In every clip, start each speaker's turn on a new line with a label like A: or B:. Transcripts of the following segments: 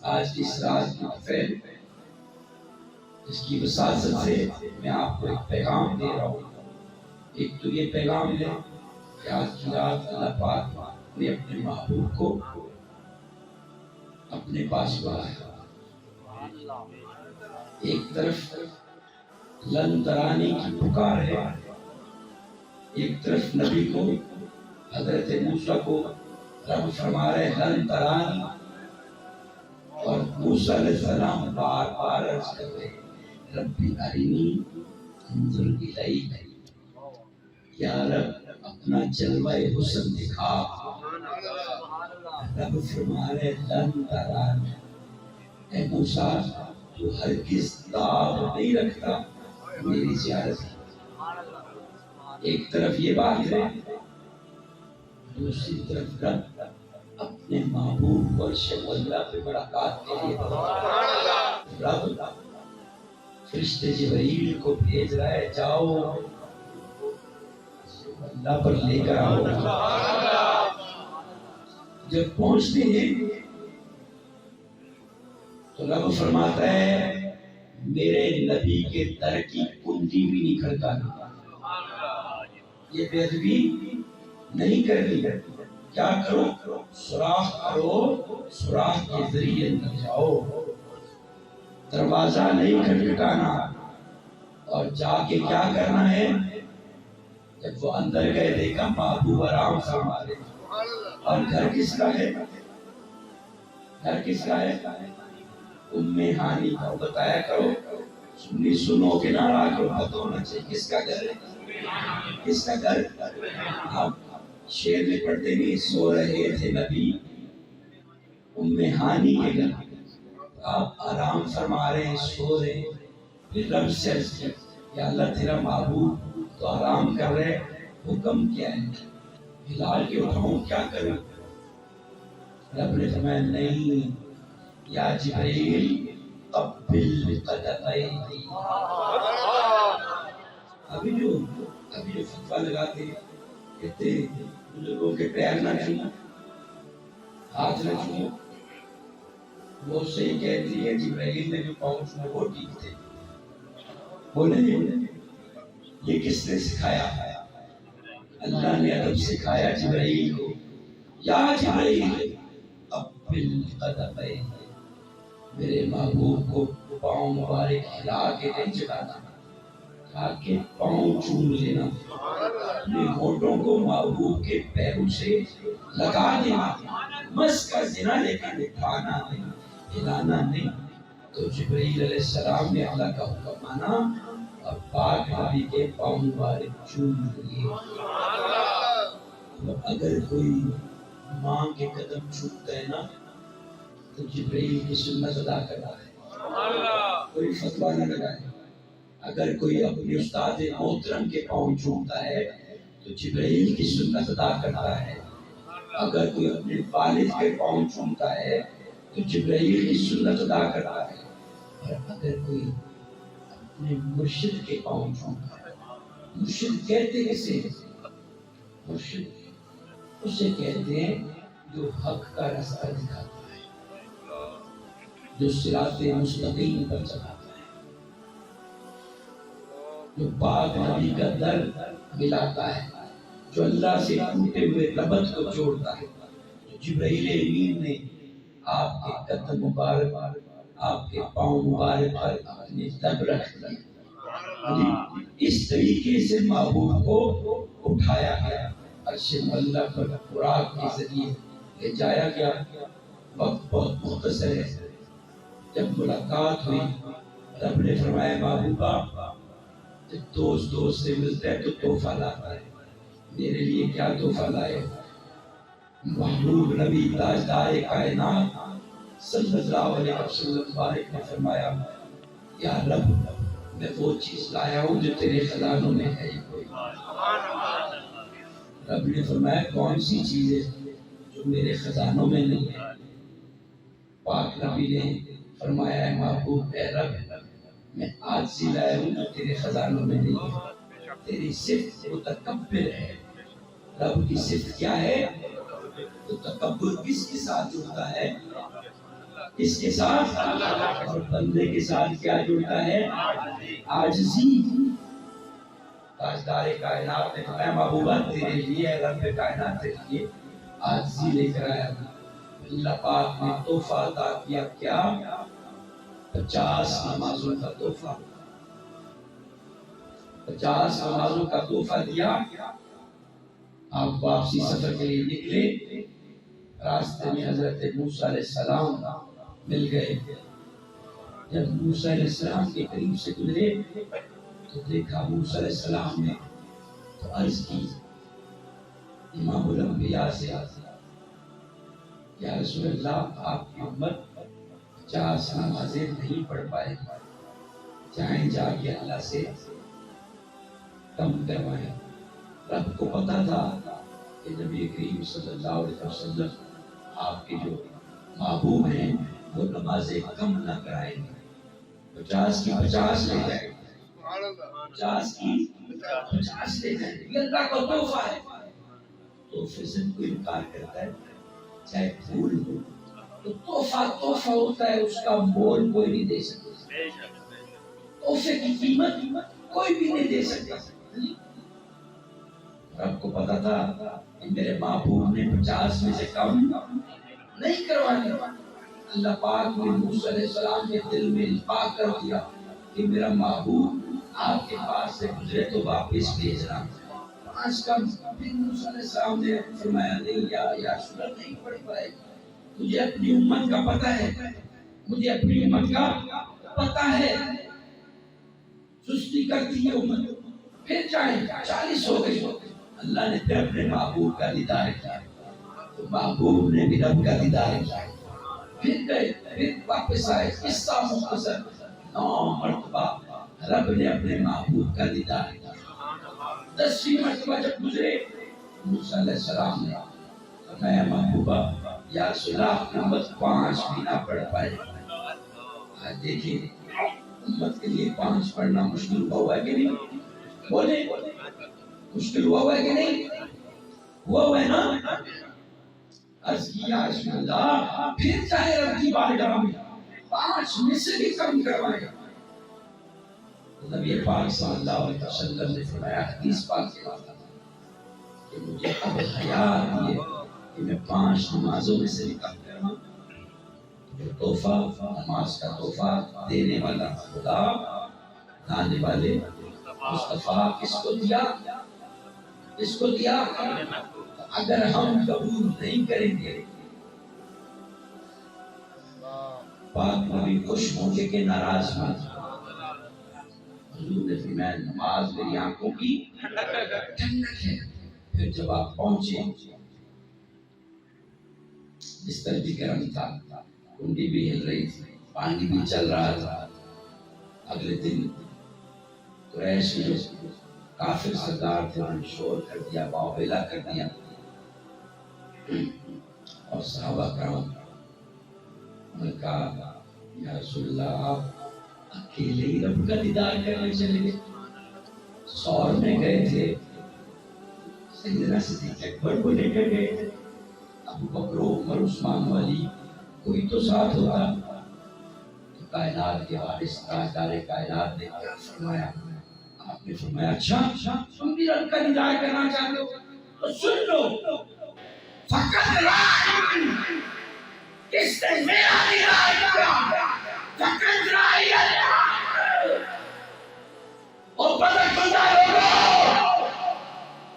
A: آج کی اس رات کی محفل اس کی وساطت سے میں آپ کو ایک پیغام دے رہا ہوں۔ ایک تو یہ پیغام ہے کہ آج کی رات اللہ پاک نے اپنے محبوب کو اپنے پاس بلایا۔ ایک طرف لن ترانی کی پکار ہے، ایک طرف نبی کو حضرت موسیٰ کو رب فرما رہے لن ترانی، اور موسیٰ علیہ السلام بار بار عرض کر رہے ربی ارینی انظر الیک، یا رب اپنا جلوہ حسن دکھا۔ رب فرما رہے لن ترانی، اے موسیٰ تو ہرگز داغ نہیں رکھتا میری زیارت کی۔ ایک طرف یہ بات ہے، دوسری طرف رب اپنے محبوب اور شب اللہ پہ ملاقات کے لیے رب فرشتے جبرائیل کو بھیج رہا ہے، جاؤ اللہ پر لے کر آؤ۔ جب پہنچتے ہیں تو رب فرماتا ہے میرے نبی کے در کی کنجی بھی نہیں کھڑکانا، یہ بے ادبی نہیں کرنی۔ کیا کرو؟ سوراخ کرو، سوراخ کے ذریعے اندر جاؤ، دروازہ نہیں کھٹکھٹانا۔ اور جا کے کیا کرنا ہے؟ جب وہ اندر گئے دیکھا محبوب آرام فرما رہے۔ اور گھر کس کا ہے؟ گھر کس کا ہے؟ ام ہانی کا۔ بتایا کرو، سنو کہ نہ کرو، پتہ ہونا چاہیے کس کا گھر ہے، کس کا گھر۔ آپ شعر میں پڑھتے نہیں سو رہے تھے نبی ام ہانی کے گھر، آپ آرام فرما رہے ہیں، سو رہے ہیں۔ پھر رب سے عرض کیا یا اللہ تیرا محبوب تو آرام کر رہے، حکم کیا ہے؟ ہلال کے اٹھاؤں، کیا کروں؟ رب نے فرمایا نہیں، یا جبریل قبل قدمئی۔ ابھی جو فتویٰ لگاتے ہیں، کہتے ہیں بزرگوں کے پیر نہ چھونا، ہاتھ نہ چھونا، وہ صحیح کہتی ہے جبرائیل نے جو پاؤں چھوئے وہ ٹھیک تھے۔ بولے یہ کس نے سکھایا؟ اللہ نے ادب سکھایا جبرائیل کو، یا جبرائیل قبل قدمئی، میرے محبوب کو پاؤں مبارک ہلا کے نہیں چلانا، کہا کہ پاؤں چوم لینا، اپنے ہونٹوں کو محبوب کے پیروں سے لگا دینا، مس کا دینا، لیکن اٹھانا نہیں، ہلانا نہیں۔ تو جبرائیل علیہ السلام نے اللہ کا حکم مانا اور پاک نبی کے پاؤں مبارک چوم لیے۔ اگر کوئی ماں کے قدم چھوٹتا ہے نا تو جبرائیل کی سنت ادا کرتا ہے، کوئی فتویٰ نہ لگائے۔ اگر کوئی اپنے استاد محترم کے پاؤں چھوٹتا ہے تو جبرائیل کی سنت ادا کرتا ہے۔ اگر کوئی اپنے والد کے پاؤں چھوٹتا ہے تو جبرائیل کی سنت ادا کرتا ہے۔ اور اگر کوئی اپنے مرشد کے پاؤں چھوٹتا ہے، مرشد کہتے کسے؟ مرشد اسے کہتے ہیں جو حق کا راستہ دکھاتا ہے، جو صراط مستقیم پر چلاتا ہے، جو پاک نبی کا در ملاتا ہے، جو اللہ سے ٹوٹے ہوئے ربط کو جوڑتا ہے۔ تو جبرائیل امین نے آپ کے قدم مبارک، آپ کے پاؤں مبارک پر اپنے لب رکھ دی۔ اس طریقے سے محبوب کو اٹھایا گیا، عرش ملا پر براق کے ذریعے لے جایا گیا۔ وقت بہت مختصر ہے۔ جب ملاقات ہوئی رب نے فرمایا محبوبہ جب دوست سے ملتا ہے تو تحفہ لاتا ہے، میرے لیے کیا تحفہ لائے؟ محبوب نبی تاجدار کائنات صلی اللہ علیہ وسلم بارک نے فرمایا یا رب میں وہ چیز لایا ہوں جو تیرے خزانوں میں ہے ہی کوئی۔ رب نے فرمایا کون سی چیز ہے جو میرے خزانوں میں نہیں ہے؟ پاک نبی نے فرمایا ہے محبوب اے رب میں آج سے لایا ہوں جو تیرے خزانوں میں نہیں ہے۔ تیری صفت متکبر ہے۔ رب کی صفت کیا ہے؟ تو تکبر کس کے ساتھ جڑتا ہے؟ اس کے ساتھ اور بندے کے ساتھ کیا جڑتا ہے؟ عاجزی۔ تاجدار کائنات نے فرمایا محبوبہ تیرے لیے رب کائنات کے لیے عاجزی لے کر آیا۔ اللہ پاک نے تحفہ عطا کیا کیا؟ 50 نمازوں کا تحفہ۔ 50 نمازوں کا تحفہ دیا۔ آپ واپسی سفر کے لیے نکلے، راستے میں حضرت موسیٰ علیہ السلام مل گئے۔ جب موسیٰ علیہ السلام کے قریب سے گزرے تو دیکھا موسیٰ علیہ السلام نے تو عرض کی امام الانبیاء سے، یا رسول اللہ آپ کی امت 50 نمازیں نہیں پڑھ پائے، جائیں جا کے اللہ سے کم کروائیں۔ رب کو پتا تھا کہ نبی کریم صلی اللہ علیہ وسلم آپ کے جو محبوب ہیں وہ نمازیں کم نہ کرائیں گے، 50 کی 50 لے جائیں گے، 50 کی 50 لے جائیں گے۔ یہ اللہ کا تحفہ ہے۔ تحفے سے کوئی انکار کرتا ہے چاہے پھول ہو تو تحفہ ہوتا ہے، اس کا مول کوئی نہیں دے سکتا، تحفے کی قیمت کوئی بھی نہیں دے سکتا۔ رب کو پتا تھا کہ میرے محبوب نے 50 میں سے کم نہیں کروانے۔ اللہ پاک نے موسیٰ علیہ السلام کے دل میں القاء کر دیا کہ میرا محبوب آپ کے پاس سے گزرے تو واپس بھیجنا۔ 5 کم۔ پھر موسیٰ علیہ السلام نے فرمایا نہیں یا رسول اللہ نہیں پڑھ پائے، مجھے اپنی امت کا پتہ ہے، مجھے اپنی امت کا پتہ ہے، سستی کرتی ہے امت۔ پھر چاہے 40 ہو گئی، اللہ نے پھر اپنے محبوب کا دیدار کیا تو محبوب نے بھی رب کا دیدار کیا۔ پھر گئے، پھر واپس آئے، قصہ مختصر 9 مرتبہ رب نے اپنے محبوب کا دیدار کیا۔ 10ویں مرتبہ جب گزرے موسیٰ علیہ السلام نے فرمایا محبوبہ یا رسول اللہ امت 5 بھی نہ پڑھ پائے۔ آج دیکھیں امت کے لیے 5 پڑھنا مشکل ہوا ہے کہ نہیں؟ بولے مشکل ہوا ہے کہ نہیں؟ ہوا ہے نا؟ عرض کیا رسول اللہ پھر چاہے رب کی بارگاہ میں 5 میں سے بھی کم کروائے۔ نبی پاک صلی اللہ علیہ وسلم نے فرمایا حدیث پاک کے بعد کہ مجھے اب حیا آتی ہے کہ میں 5 نمازوں میں سے بھی کم کروں۔ جو تحفہ نماز کا تحفہ دینے والا خدا، لانے والے مصطفیٰ کس کو دیا؟ اس کو دیا۔ اگر ہم قبول نہیں کریں گے پاک نبی خوش ہوں گے کہ ناراض ہوں گے؟ حضور نے فرمایا نماز میری آنکھوں کی ٹھنڈک ہے۔ پھر جب آپ پہنچے بستر بھی گرم تھا، کنڈی بھی ہل رہی تھی، پانی بھی چل رہا تھا۔ اگلے دن قریش میں جو کافر سردار تھے انہوں نے شور کر دیا، باویلا کر دیا، اور صحابہ کرام نے کہا یا رسول اللہ آپ اکیلے ہی رب کا دیدار کرنے چلے گئے؟ سور میں گئے تھے، سیدنا صدیق اکبر کو لے کر گئے تھے، ابو بکر عمر عثمان علی، کوئی تو ساتھ ہوتا۔ تو کائنات کے وارث تاجدار کائنات نے کیا فرمایا؟ آپ نے فرمایا اچھا تم بھی رب کا دیدار کرنا چاہتے ہو تو سن لو، فقط رائی کس نے میرا دیدار کیا، فقط رائی اللہ۔ اور بدر بندہ لوگوں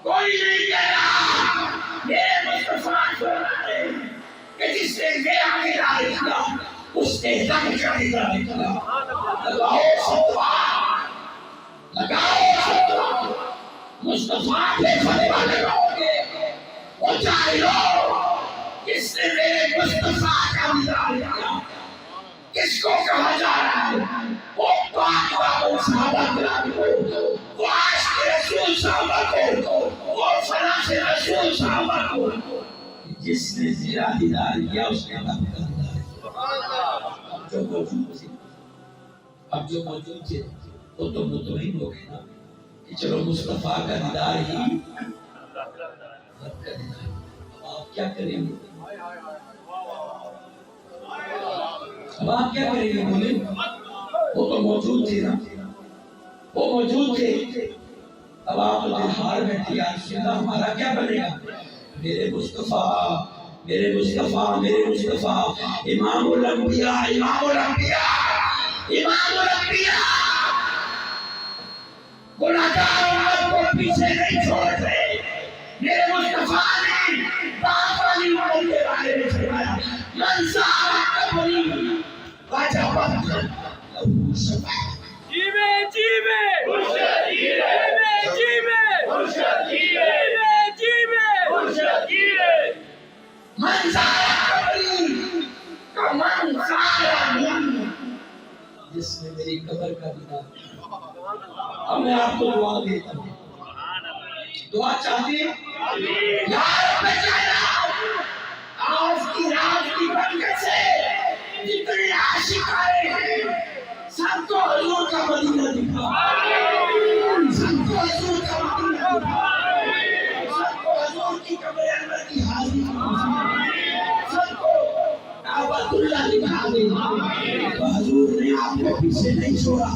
A: کوئی نہیں کہہ رہا میرے مصطفیٰ فرما رہے ہیں کہ جس نے میرا دیدار کیا اس نے رب کا دیدار کیا۔ لگاؤ فتویٰ، لگاؤ فتویٰ، مصطفیٰ پہ فتویٰ لگاؤ گے وہ چاہے لو کس نے میرے مصطفیٰ کا دیدار کیا۔ کس کو کہا جا رہا ہے؟ وہ پاک بابو صحابہ کرام کو، وہ عاشق رسول صحابہ کو، وہ فلاح رسول صحابہ کو، جس نے میرا دیدار کیا اس نے رب کا دیدار کیا۔ اب جو موجود تھے وہ تو مطمئن ہو گئے نا کہ چلو مصطفیٰ کا دیدار ہی رب کا دیدار۔ اب آپ کیا کریں گے؟ اب آپ کیا کریں گے بولے؟ وہ تو موجود تھے نا، وہ موجود تھے. اب آپ ہار میں تھے، یا رسول اللہ ہمارا کیا بنے گا؟ میرے مصطفیٰ، میرے مصطفیٰ، میرے مصطفیٰ، امام الانبیاء، امام الانبیاء، امام الانبیاء، گناہگار امت کو پیچھے نہیں چھوڑتے. میرے مصطفیٰ نے باپ والی امت کے بارے میں فرمایا، من زار قبری وجبت لہ شفاعۃ.
B: جیوے جیوے مرشد جیوے، جیوے جیوے مرشد جیوے، مرشد جیوے.
A: من زار قبری کا من زارنی، جس نے میری قبر کا دیدار کیا. اب میں آپ کو دعا دیتا ہوں، دعا چاہتے ہیں؟ یا رب کائنات، آج کی رات کی برکت سے جتنے عاشق آئے ہیں سب کو حضور کا مدینہ دکھا، سب کو حضور کا مدینہ دکھا، سب کو حضور کی قبر انور کی حاضری دکھا، سب کو کعبۃ اللہ دکھا دے. تو حضور نے آپ کو پیچھے نہیں چھوڑا.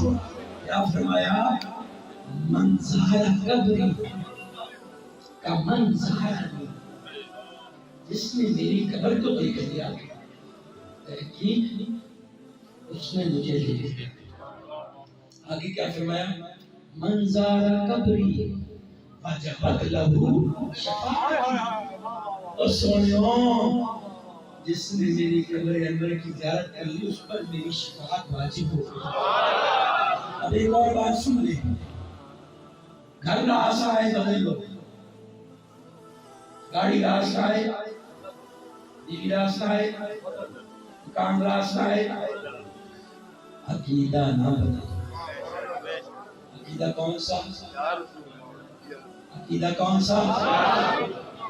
A: کیا فرمایا؟ من زار قبری کا من زارنی، جس نے میری قبر کو دیکھ لیا تحقیق اس نے مجھے دیکھ لیا. آگے کیا فرمایا؟ من زار قبری وجبت لہ شفاعتی. اور سونیوں، جس نے میری قبر انور کی زیارت کر لی اس پر میری شفاعت واجب ہو گئی. اب ایک اور بات سن لیں، گھر راستہ ہے بدل لو، گاڑی راستہ ہے، بیوی راستہ ہے، کام راستہ ہے، عقیدہ نہ بدلو. عقیدہ کون سا؟ عقیدہ کون سا؟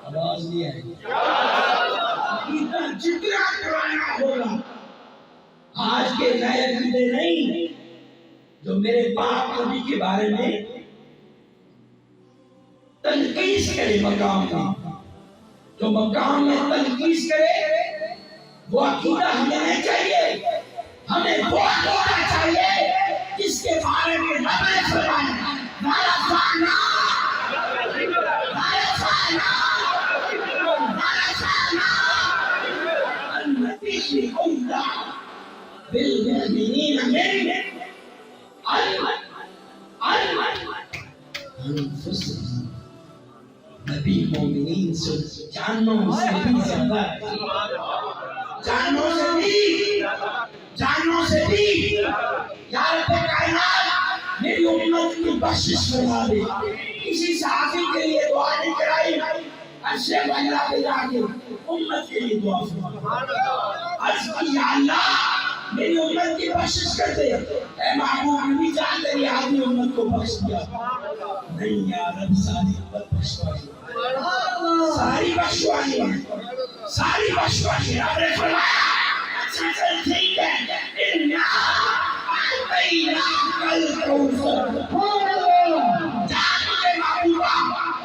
A: آواز نہیں آئی. عقیدہ جتنا پرانا ہوگا، آج کے نئے عقیدے نہیں جو میرے باپ نبی کے بارے میں تنقید کرے مقام میں، جو مقام میں تنقید کرے وہ عقیدہ ہمیں نہیں چاہیے. ہمیں وہ ہونا چاہیے جس کے بارے میں رب نے فرمایا ما رفعنا النبي أولى بالمؤمنين من أنفسهم. نبی مومنین سے جانوں سے بھی زیادہ ہے، جانوں سے بھی. یا رب کائنات میری امت کی بخشش فرما دے. کسی صحابی کے لیے دعا نہیں کرائی، عرش اللہ پہ جا کے امت کے لیے دعا فرما. عرض کی یا اللہ میری امت کی بخشش کر دے. اے محبوب نبی جان تیری آدمی امت کو بخش دیا. نہیں یا رب ساری امت بخشوائی، ساری بخشوائی، ساری بخشوائی. آپ نے فرمایا اچھا چل ٹھیک ہے، کل کوثر جان کے محبوبہ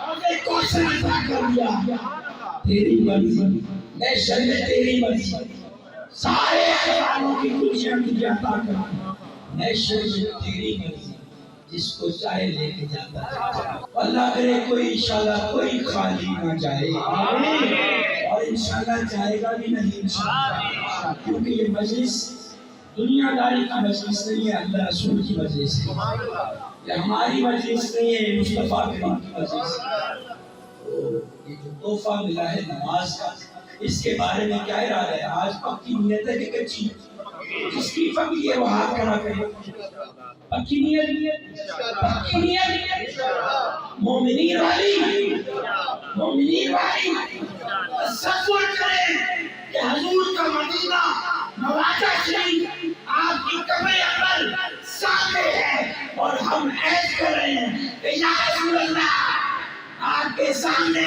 A: مجھے کوثر عطا کر دیا. تیری مرضی، میں شریعت تیری مرضی، سارے خزانوں کی کچھیاں تجھے عطا کر. میں شریعت تیری مرضی، جس کو چاہے لے کے جاتا ہے. اللہ کرے کوئی انشاءاللہ کوئی خالی نہ جائے، اور انشاءاللہ جائے گا بھی نہیں انشاءاللہ، کیونکہ یہ مجلس دنیا داری کی مجلس نہیں ہے، اللہ رسول کی مجلس ہے. یہ ہماری مجلس نہیں ہے، مصطفیٰ کی مجلس ہے. یہ جو تحفہ ملا ہے نماز کا، اس کے بارے میں کیا ارادہ ہے؟ آج پکی نیت ہے کہ کچی؟ جس کی پکی ہے وہ ہاتھ کھڑا کرے. پکی نیت، پکی نیت، مومنین والی، مومنین والی تصور کریں کہ حضور کا مدینہ نوازہ شریف آپ کی قبر انور سامنے ہے، اور ہم عہد کر رہے ہیں کہ یا رسول اللہ آپ کے سامنے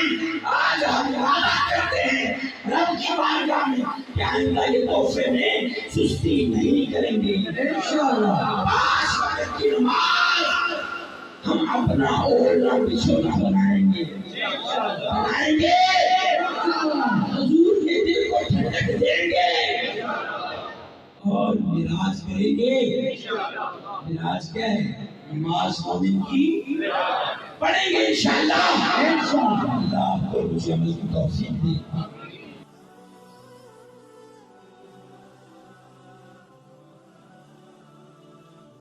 A: آج ہم وعدہ کرتے ہیں رب کی بارگاہ میں کہ آئندہ یہ تحفے میں سستی نہیں کریں گے انشاءاللہ. 5 وقت کی نماز ہم اپنا اوڑھنا بچھونا بنائیں گے، بنائیں گے، حضور کے دل کو ٹھنڈک دیں گے. اور میراث کریں گے. میراث کیا ہے؟ نماز مومن کی پڑھیں گے انشاءاللہ. اللہ آپ کو مجھے عمل کی توفیق دے.